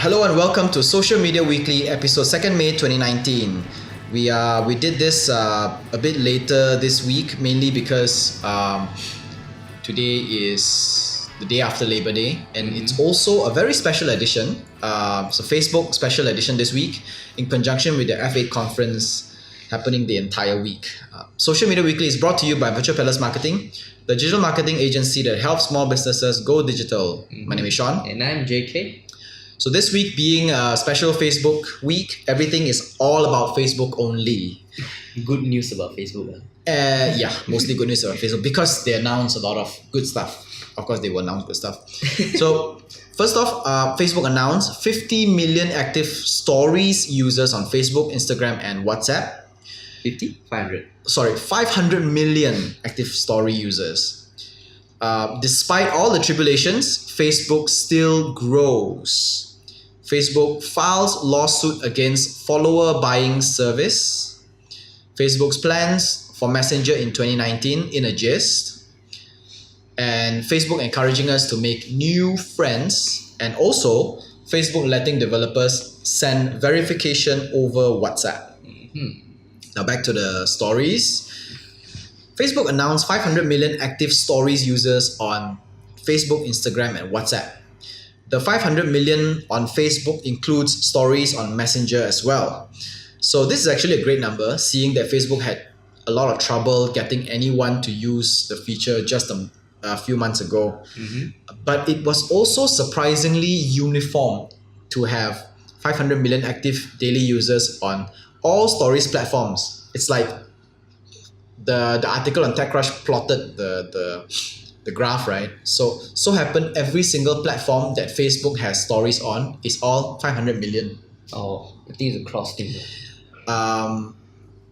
Hello and welcome to Social Media Weekly, episode 2nd May 2019. We did this a bit later this week, mainly because today is the day after Labor Day, and it's also a very special edition. So Facebook special edition this week, in conjunction with the F8 conference happening the entire week. Social Media Weekly is brought to you by Virtual Palace Marketing, the digital marketing agency that helps small businesses go digital. My name is Sean. And I'm JK. So this week being a special Facebook week, everything is all about Facebook only. Good news about Facebook. Yeah, mostly good news about Facebook because they announced a lot of good stuff. Of course, they will announce good stuff. So first off, Facebook announced 50 million active stories users on Facebook, Instagram, and WhatsApp. 50? 500. Sorry, 500 million active story users. Despite all the tribulations, Facebook still grows. Facebook files lawsuit against follower buying service. Facebook's plans for Messenger in 2019 in a gist. And Facebook encouraging us to make new friends. And also, Facebook letting developers send verification over WhatsApp. Now back to the stories. Facebook announced 500 million active stories users on Facebook, Instagram, and WhatsApp. The 500 million on Facebook includes stories on Messenger as well. So this is actually a great number, seeing that Facebook had a lot of trouble getting anyone to use the feature just a few months ago. But it was also surprisingly uniform to have 500 million active daily users on all stories platforms. It's like the article on TechCrunch plotted the graph, right? So happened every single platform that Facebook has stories on is all 500 million. Oh, I think it's a cross thing.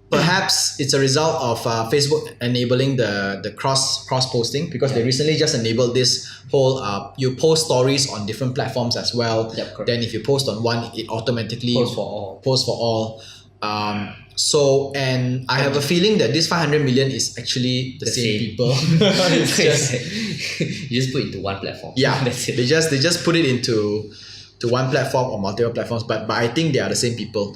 Perhaps it's a result of Facebook enabling the cross posting because they recently just enabled this whole you post stories on different platforms as well. Yep, correct. Then if you post on one, it automatically Post for all. Post for all. And I have a feeling that this 500 million is actually the same people. It's just, you just put it into one platform. yeah, That's it. they just put it into one platform or multiple platforms, but I think they are the same people.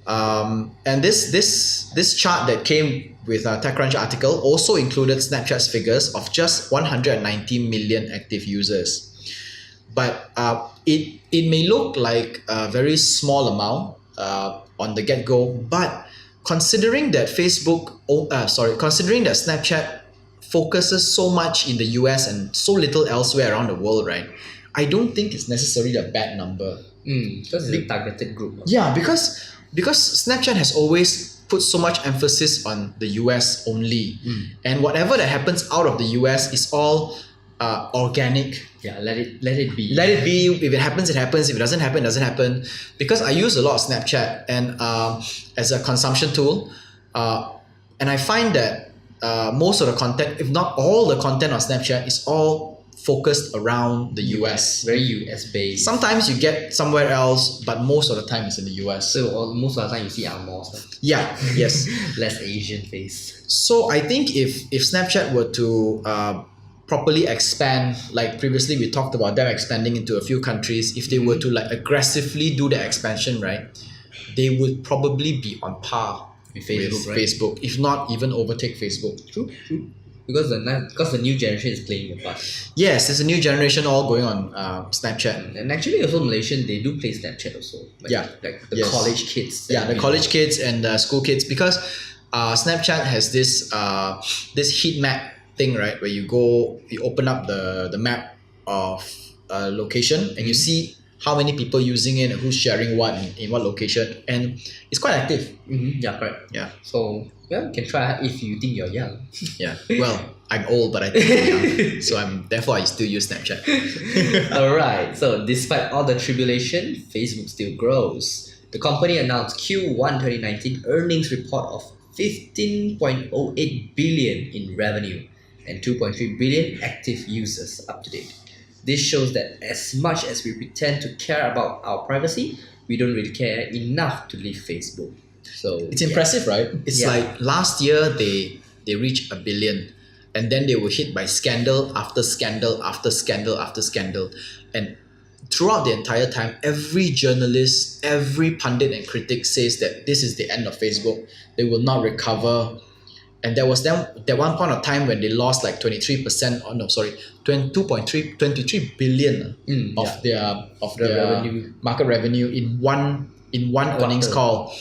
And this chart that came with a TechCrunch article also included Snapchat's figures of just 190 million active users. But it may look like a very small amount on the get-go, but considering that considering that Snapchat focuses so much in the US and so little elsewhere around the world, right? I don't think it's necessarily a bad number. Because it's a targeted group. Yeah, because Snapchat has always put so much emphasis on the US only. And whatever that happens out of the US is all organic. Yeah, let it be. Let it be. If it happens, it happens. If it doesn't happen, it doesn't happen. Because I use a lot of Snapchat and as a consumption tool, and I find that most of the content, if not all the content on Snapchat, is all focused around the US. Very US based. Sometimes you get somewhere else, but most of the time it's in the US. So most of the time you see Angmoh stuff. Yeah, yes. Less Asian face. So I think if Snapchat were to properly expand, like previously we talked about them expanding into a few countries, if they were to like aggressively do that expansion, right, they would probably be on par With Facebook, right? Facebook, if not even overtake Facebook. True. Because the new generation is playing the part. Yes, there's a new generation all going on Snapchat. And actually also Malaysian, they do play Snapchat also. Like, Yeah. Like the Yes. college kids. Yeah, the college kids and the school kids, because Snapchat has this heat map thing, right, where you open up the map of a location and you see how many people using it and who's sharing what in what location, and it's quite active. Yeah, correct. Yeah. So you can try if you think you're young. Yeah. Well, I'm old, but I think I'm young, so therefore I still use Snapchat. Alright, so despite all the tribulation, Facebook still grows. The company announced Q1 2019 earnings report of 15.08 billion in revenue and 2.3 billion active users up to date. This shows that as much as we pretend to care about our privacy, we don't really care enough to leave Facebook. So It's impressive, right? It's like last year they reached 1 billion, and then they were hit by scandal after scandal after scandal after scandal, and throughout the entire time, every journalist, every pundit and critic says that this is the end of Facebook. They will not recover. And there was that one point of time when they lost like 23%, or no, sorry, 23 billion of their revenue. market revenue in one earnings call.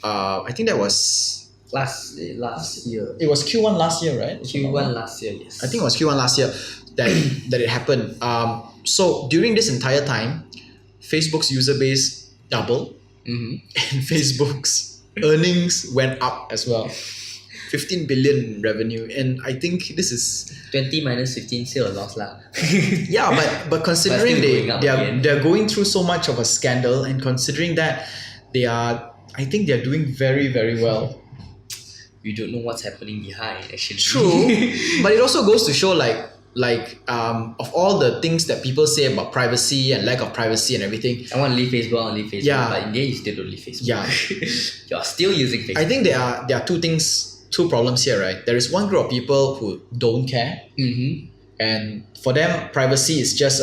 I think that was Last year. it was Q1 last year, right? Q1 last year, yes. I think it was Q1 last year that it happened. So during this entire time, Facebook's user base doubled, and Facebook's earnings went up as well. 15 billion revenue, and I think this is 20 minus 15 still a loss lah. yeah, but considering But still going up again. they're going through so much of a scandal, and considering that I think they're doing very, very well. We don't know what's happening behind actually. True, but it also goes to show of all the things that people say about privacy and lack of privacy and everything. I want to leave Facebook, Yeah. but in the end you still don't leave Facebook. Yeah. You're still using Facebook. I think there are two problems here, right? There is one group of people who don't care, and for them, privacy is just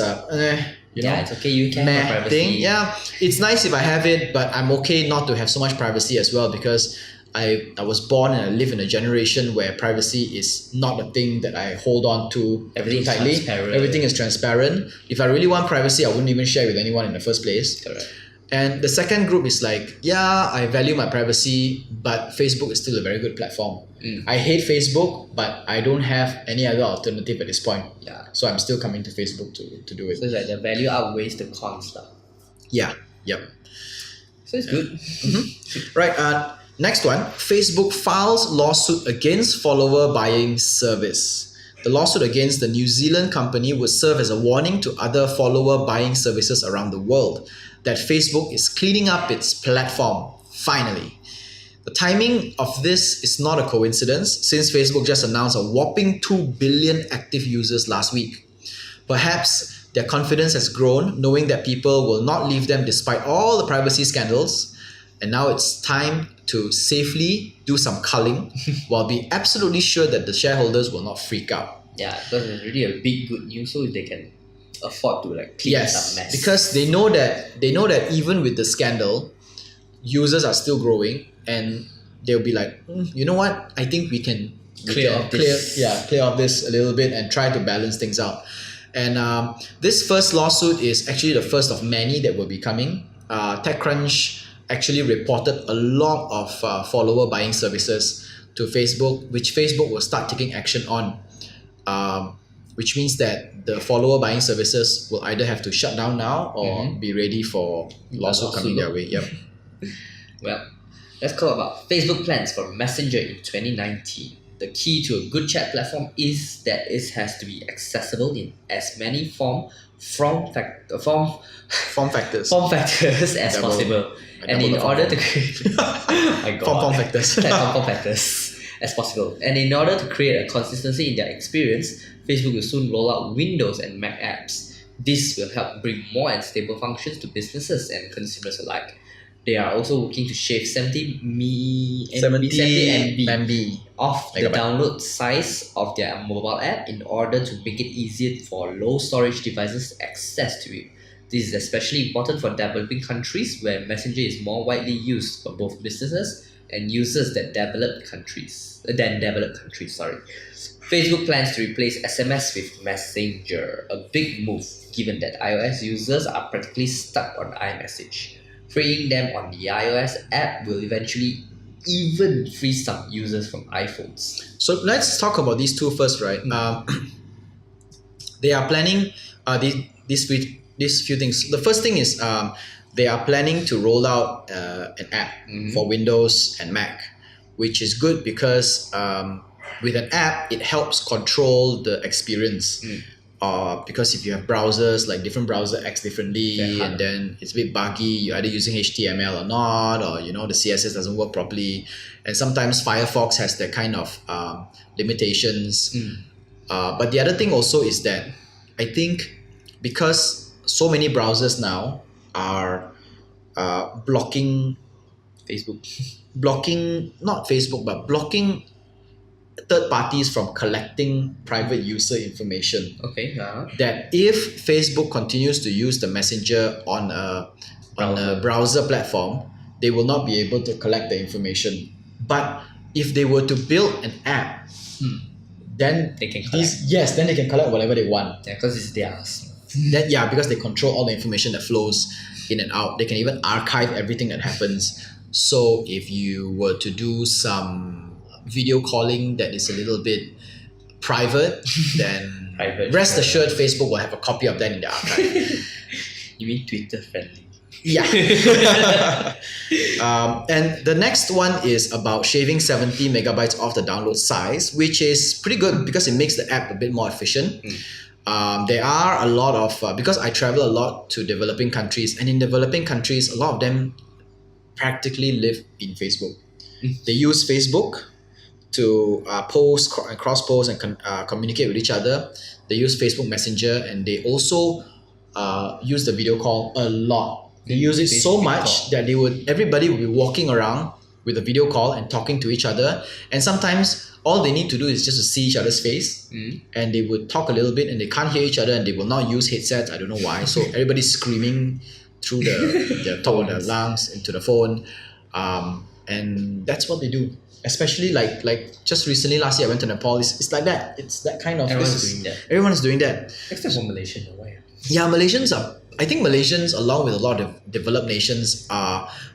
it's okay, you can have privacy. thing. Yeah, it's nice if I have it, but I'm okay not to have so much privacy as well, because I was born and I live in a generation where privacy is not a thing that I hold on to Everything is tightly. transparent. Everything is transparent. If I really want privacy, I wouldn't even share with anyone in the first place. Correct. And the second group is like, yeah, I value my privacy, but Facebook is still a very good platform. I hate Facebook, but I don't have any other alternative at this point. Yeah. So I'm still coming to Facebook to do it. So it's like the value outweighs the cons lah. Yeah, yep. So it's good. Right, next one. Facebook files lawsuit against follower buying service. The lawsuit against the New Zealand company would serve as a warning to other follower buying services around the world that Facebook is cleaning up its platform, finally. The timing of this is not a coincidence, since Facebook just announced a whopping 2 billion active users last week. Perhaps their confidence has grown, knowing that people will not leave them despite all the privacy scandals, and now it's time to safely do some culling while being absolutely sure that the shareholders will not freak out. Yeah, because it's really a big good news, so they can afford to like clean some mess. Because they know that even with the scandal, users are still growing, and they'll be like, you know what? I think we can clear off this a little bit and try to balance things out. And this first lawsuit is actually the first of many that will be coming. TechCrunch actually reported a lot of follower buying services to Facebook, which Facebook will start taking action on. Which means that the follower buying services will either have to shut down now or be ready for lawsuit coming their way. Yep. Well, let's talk about Facebook plans for Messenger in 2019. The key to a good chat platform is that it has to be accessible in as many form factors as Double- possible. I And double in the order form. to my God. Form factors. Form factors as possible. And in order to create a consistency in their experience, Facebook will soon roll out Windows and Mac apps. This will help bring more and stable functions to businesses and consumers alike. They are also working to shave 70 MB off the Megabyte. download size of their mobile app in order to make it easier for low storage devices access to it. This is especially important for developing countries where Messenger is more widely used for both businesses and users than developed countries. Facebook plans to replace SMS with Messenger, a big move given that iOS users are practically stuck on iMessage. Freeing them on the iOS app will eventually even free some users from iPhones. So let's talk about these two first, right? They are planning these few things. The first thing is they are planning to roll out an app for Windows and Mac, which is good because with an app, it helps control the experience. Because if you have browsers, like different browser acts differently, and then it's a bit buggy, you're either using HTML or not, or the CSS doesn't work properly, and sometimes Firefox has that kind of limitations. But the other thing also is that I think because so many browsers now are blocking Facebook. not Facebook, but blocking third parties from collecting private user information. Okay. That if Facebook continues to use the messenger on a browser platform, they will not be able to collect the information. But if they were to build an app, then They can collect. then they can collect whatever they want. Yeah, because it's theirs. Then because they control all the information that flows in and out. They can even archive everything that happens. So if you were to do some video calling that is a little bit private, then Private. rest assured Facebook will have a copy of that in their archive. You mean Twitter friendly? Yeah. And the next one is about shaving 70 megabytes off the download size, which is pretty good because it makes the app a bit more efficient. There are a lot of, because I travel a lot to developing countries, and in developing countries, a lot of them practically live in Facebook. They use Facebook to post, cross-post and communicate with each other. They use Facebook Messenger, and they also use the video call a lot. They use it so much that everybody would be walking around with a video call and talking to each other. And sometimes all they need to do is just to see each other's face, and they would talk a little bit, and they can't hear each other, and they will not use headsets. I don't know why. So everybody's screaming through the top of their lungs into the phone, and that's what they do. Especially like just recently, last year I went to Nepal. It's like that. It's that kind of. Everyone is doing that. Except for Malaysia, no way. Yeah, I think Malaysians, along with a lot of developed nations,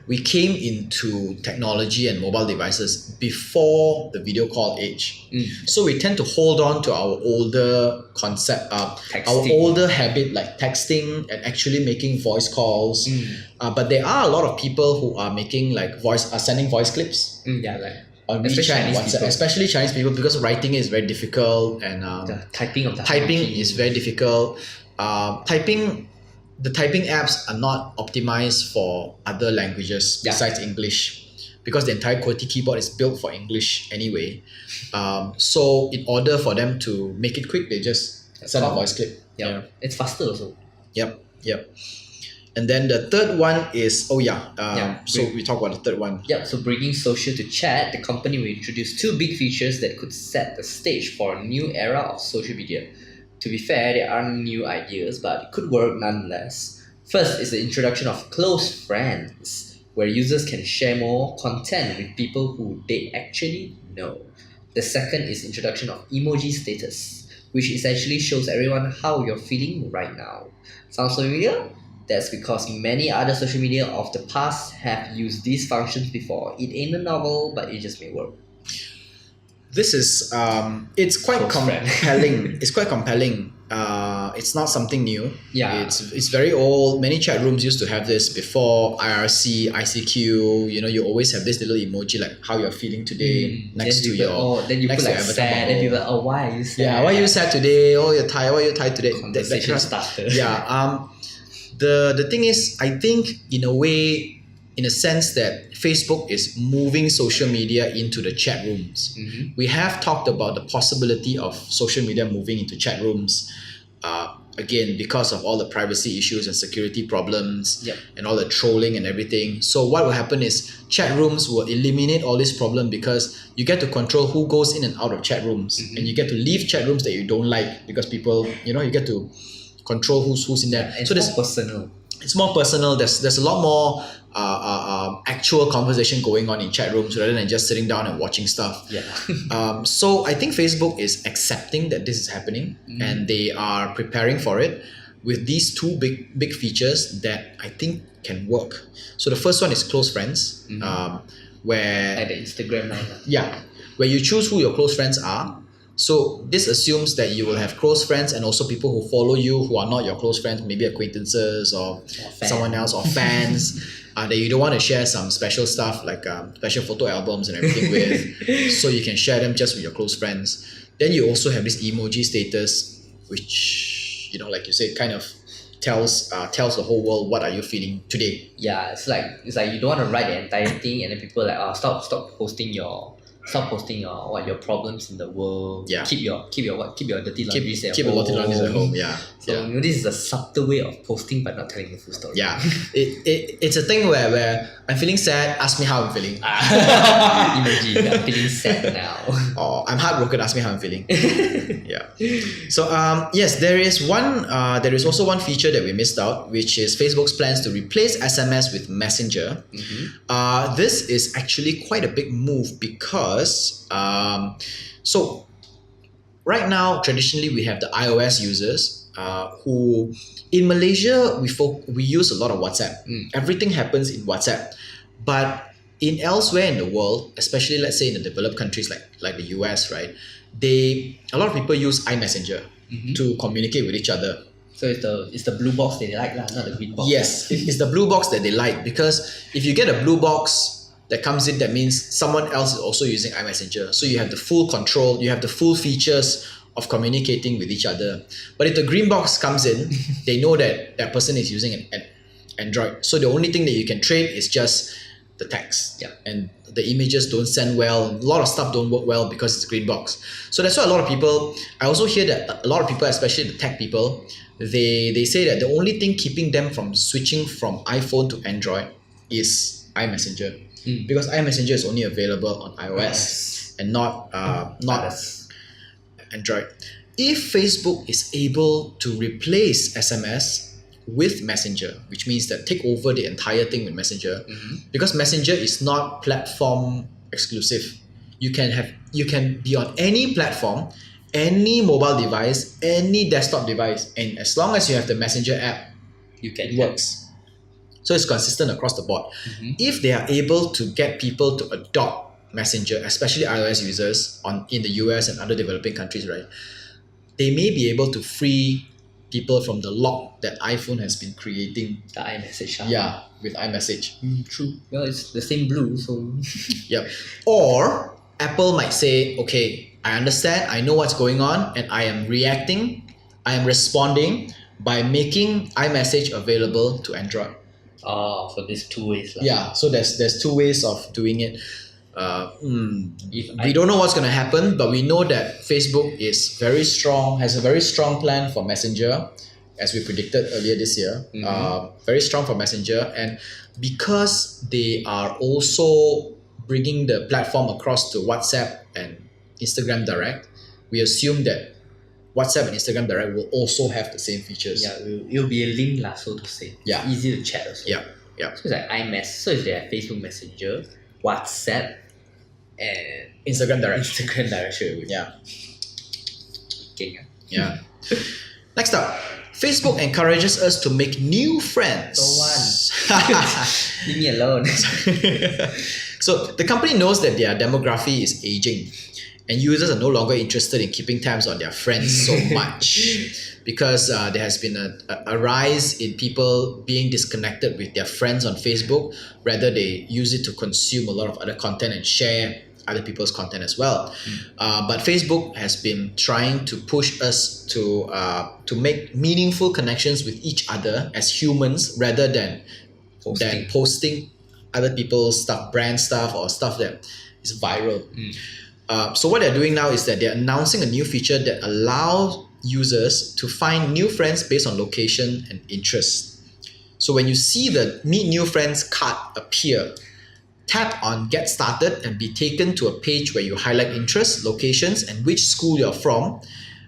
we came into technology and mobile devices before the video call age. So we tend to hold on to our older concept, our older habit like texting and actually making voice calls. But there are a lot of people who are making sending voice clips. On WeChat and WhatsApp, especially Chinese people, because writing is very difficult, and the typing is very difficult. The typing apps are not optimized for other languages besides English, because the entire QWERTY keyboard is built for English anyway. So in order for them to make it quick, they just send a voice clip. It's faster also. Yep. And then the third one is so we talk about the third one. So bringing social to chat, the company will introduce two big features that could set the stage for a new era of social media. To be fair, they aren't new ideas, but it could work nonetheless. First is the introduction of close friends, where users can share more content with people who they actually know. The second is introduction of emoji status, which essentially shows everyone how you're feeling right now. Sounds familiar? That's because many other social media of the past have used these functions before. It ain't a novel, but it just may work. This is it's quite compelling. It's quite compelling. It's not something new. It's very old. Many chat rooms used to have this before IRC, ICQ. You always have this little emoji like how you're feeling today next to your. Then you put like sad. Then people like, why are you sad? Yeah, why are you sad today? Oh, you're tired. Why are you tired today? Conversation starter. The thing is, I think in a way, in a sense that Facebook is moving social media into the chat rooms. We have talked about the possibility of social media moving into chat rooms, again, because of all the privacy issues and security problems and all the trolling and everything. So what will happen is chat rooms will eliminate all this problem, because you get to control who goes in and out of chat rooms, and you get to leave chat rooms that you don't like, because people, you get to control who's in there. So it's more personal. It's more personal. There's a lot more actual conversation going on in chat rooms rather than just sitting down and watching stuff. So I think Facebook is accepting that this is happening, and they are preparing for it with these two big features that I think can work. So the first one is close friends, where like the Instagram now. Where you choose who your close friends are. So this assumes that you will have close friends and also people who follow you who are not your close friends, maybe acquaintances or someone else, or fans that you don't want to share some special stuff like special photo albums and everything with. So you can share them just with your close friends. Then you also have this emoji status, which, like you said, kind of tells the whole world what are you feeling today. It's like you don't want to write the entire thing, and then people are like, stop posting your Stop posting your problems in the world. Yeah. Keep your dirty laundry at Keep a home. lot of laundries at home. Yeah. So Yeah. this is a subtle way of posting but not telling the full story. Yeah. It's a thing where I'm feeling sad, ask me how I'm feeling. Imagine I'm feeling sad now. Or I'm heartbroken, ask me how I'm feeling. Yeah. So yes, there is also one feature that we missed out, which is Facebook's plans to replace SMS with Messenger. This is actually quite a big move because so right now traditionally we have the iOS users who in Malaysia we use a lot of WhatsApp. Everything happens in WhatsApp, but in elsewhere in the world, especially let's say in the developed countries like the US, right? A lot of people use iMessenger to communicate with each other. So it's the blue box they like lah, not the green box. Yes, it's the blue box that they like, because if you get a blue box that comes in, that means someone else is also using iMessenger. So you have the full control, you have the full features of communicating with each other. But if the green box comes in, they know that that person is using an Android. So the only thing that you can trade is just the text. Yeah. And the images don't send well. A lot of stuff don't work well because it's a green box. So that's why a lot of people, I also hear that a lot of people, especially the tech people, they say that the only thing keeping them from switching from iPhone to Android is iMessenger. Because iMessenger is only available on iOS and not Android. If Facebook is able to replace SMS with Messenger, which means that take over the entire thing with Messenger, because Messenger is not platform exclusive. You can be on any platform, any mobile device, any desktop device, and as long as you have the Messenger app, it works. So it's consistent across the board. If they are able to get people to adopt Messenger, especially iOS users in the US and other developing countries, right, they may be able to free people from the lock that iPhone has been creating. The iMessage. Yeah, with iMessage. True. Well, it's the same blue, so Yep. Or Apple might say, okay, I understand, I know what's going on, and I am responding by making iMessage available to Android. so there's two ways. Yeah, so there's two ways of doing it. We don't know what's going to happen, but we know that Facebook is has a very strong plan for Messenger, as we predicted earlier this year. Very strong for Messenger, and because they are also bringing the platform across to WhatsApp and Instagram Direct, we assume that WhatsApp and Instagram Direct will also have the same features. Yeah, it'll be a link lah, so to say. Yeah. It's easy to chat also. Yeah. So it's like iMessage. So it's there Facebook Messenger, WhatsApp, and Instagram Direct. Instagram Direct. Sure. Yeah. Okay. Yeah. Next up, Facebook encourages us to make new friends. Leave me alone. So the company knows that their demography is aging, and users are no longer interested in keeping tabs on their friends so much, because there has been a rise in people being disconnected with their friends on Facebook. Rather, they use it to consume a lot of other content and share other people's content as well. But Facebook has been trying to push us to make meaningful connections with each other as humans, rather than posting other people's stuff, brand stuff, or stuff that is viral. So what they're doing now is that they're announcing a new feature that allows users to find new friends based on location and interest. So when you see the Meet New Friends card appear, tap on Get Started and be taken to a page where you highlight interests, locations, and which school you're from.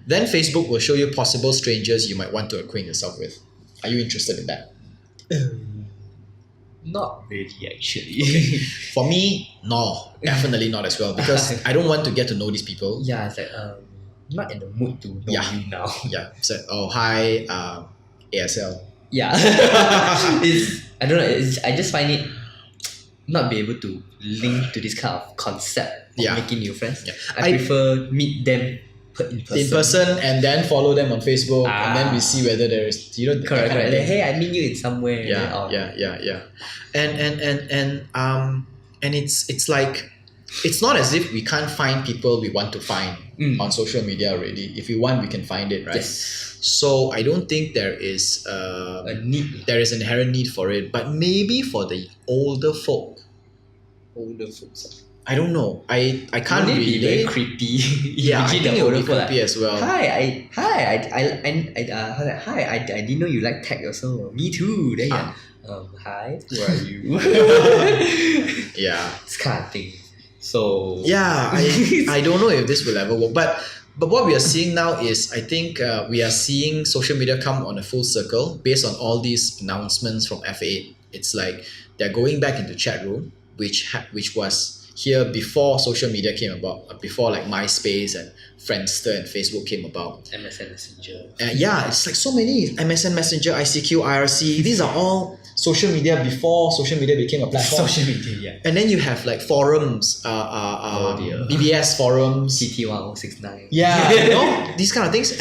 Then Facebook will show you possible strangers you might want to acquaint yourself with. Are you interested in that? Not really, actually. For me, no, definitely not as well, because I don't want to get to know these people. Yeah, it's like not in the mood to know you now. Yeah, so hi, ASL. Yeah. I don't know. I just find it not be able to link to this kind of concept of making new friends. Yeah. I prefer meet them in person. And then follow them on Facebook, and then we see whether there is correct. Like, hey, I meet you in somewhere. Yeah. And it's like, it's not as if we can't find people we want to find on social media already. If we want, we can find it, right? Yes. So I don't think there is A need. there is an inherent need for it, but maybe for the older folk. Older folks. I don't know. I can't Wouldn't it be very relate. creepy? Yeah, I Imagine think the it would be older folk creepy as well. I didn't know you like tech also. Me too. Then Ah. hi, who are you? Yeah. This kind of thing. So Yeah, I don't know if this will ever work. But what we are seeing now is, I think we are seeing social media come on a full circle based on all these announcements from F8. It's like they're going back into chat room, which was here before social media came about, before like MySpace and Friendster and Facebook came about. MSN Messenger. Yeah, it's like so many MSN Messenger, ICQ, IRC. These are all social media before social media became a platform. Social media, yeah. And then you have like forums, dear. BBS forums. CT1069. Yeah, you know, these kind of things.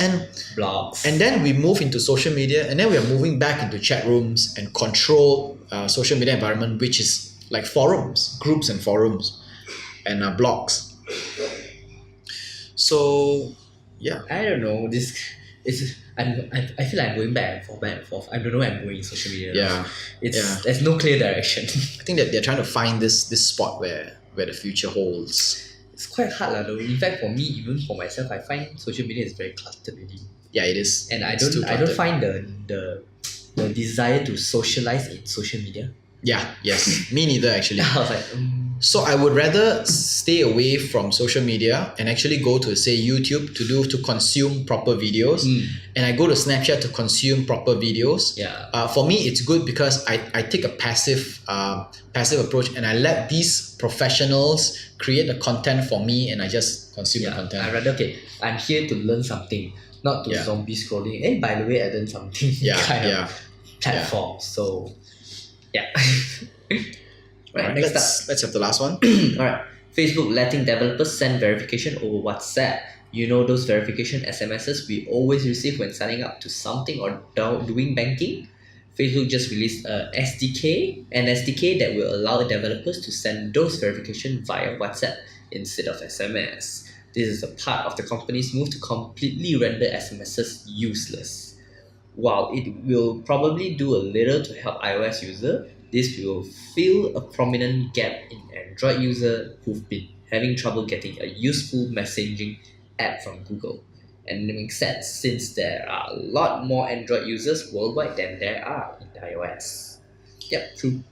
Blogs. And then we move into social media, and then we are moving back into chat rooms and control social media environment, which is like forums, groups and forums, and blogs. So, yeah. I don't know. This is. I feel like I'm going back and forth. I don't know where I'm going in social media. Yeah. There's no clear direction. I think that they're trying to find this spot where the future holds. It's quite hard lah though. In fact, for me, even for myself, I find social media is very cluttered really. Yeah, it is. And I It's too don't cluttered. find the desire to socialize in social media. Yeah, yes. Me neither, actually. I was like, So I would rather stay away from social media and actually go to, say, YouTube to consume proper videos, and I go to Snapchat to consume proper videos. yeah. For me, it's good because I take a passive approach, and I let these professionals create the content for me, and I just consume the Yeah, content. I rather I'm here to learn something, not to Yeah. zombie scrolling. And by the way, I learned something. Yeah, kind yeah. of platform. So, yeah. Right. Alright, Next up. let's have the last one. Alright. Facebook letting developers send verification over WhatsApp. You know those verification SMSs we always receive when signing up to something or doing banking? Facebook just released an SDK that will allow developers to send those verification via WhatsApp instead of SMS. This is a part of the company's move to completely render SMSs useless. While it will probably do a little to help iOS users, this will fill a prominent gap in Android users who've been having trouble getting a useful messaging app from Google. And it makes sense since there are a lot more Android users worldwide than there are in iOS. Yep, true.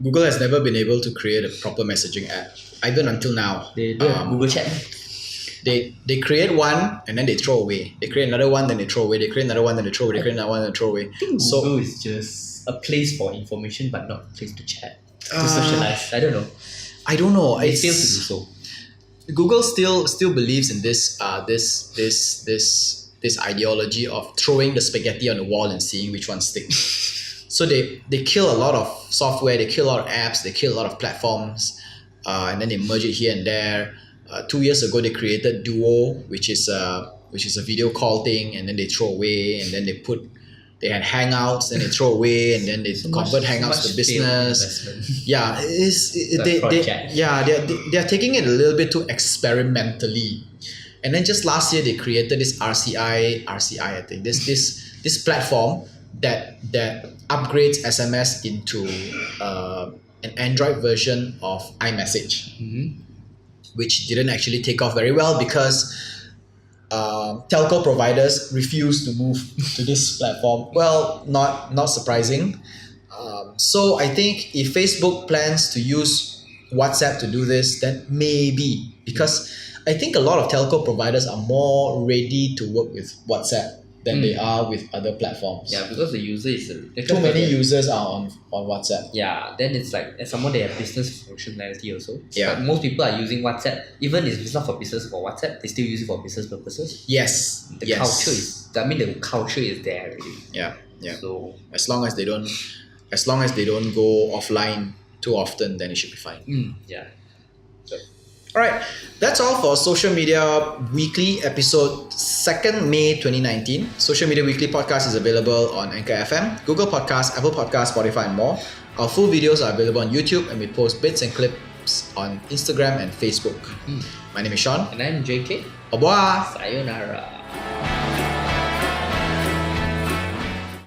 Google has never been able to create a proper messaging app, even until now. They do have Google Chat. They create one and then they throw away. They create another one, then they throw away. They create another one, then they throw away. They create another one, then they throw away. So Google is just a place for information but not a place to chat, to socialize. I don't know. I don't know. They It's- fail to do so. Google still believes in this ideology of throwing the spaghetti on the wall and seeing which one sticks. So they kill a lot of software, they kill a lot of apps, they kill a lot of platforms, and then they merge it here and there. 2 years ago, they created Duo, which is a video call thing, and then they throw away, and then they had Hangouts, and they throw away, and then they convert Hangouts to business. Yeah, The project. they're taking it a little bit too experimentally. And then just last year they created this RCI I think this platform that upgrades SMS into an Android version of iMessage, which didn't actually take off very well because telco providers refuse to move to this platform. Well, not surprising. So I think if Facebook plans to use WhatsApp to do this, then maybe, because I think a lot of telco providers are more ready to work with WhatsApp than they are with other platforms. Yeah, because the user is Too many users are on WhatsApp. Yeah, then it's like, as someone they have business functionality also. Yeah. But most people are using WhatsApp, even if it's not for business for WhatsApp, they still use it for business purposes. Yes. The yes. the culture is there already. Yeah. Yeah. So As long as they don't go offline too often, then it should be fine. yeah. All right, that's all for Social Media Weekly episode 2nd May 2019. Social Media Weekly podcast is available on Anchor FM, Google Podcasts, Apple Podcasts, Spotify, and more. Our full videos are available on YouTube, and we post bits and clips on Instagram and Facebook. My name is Sean. And I'm JK. Au revoir. Sayonara.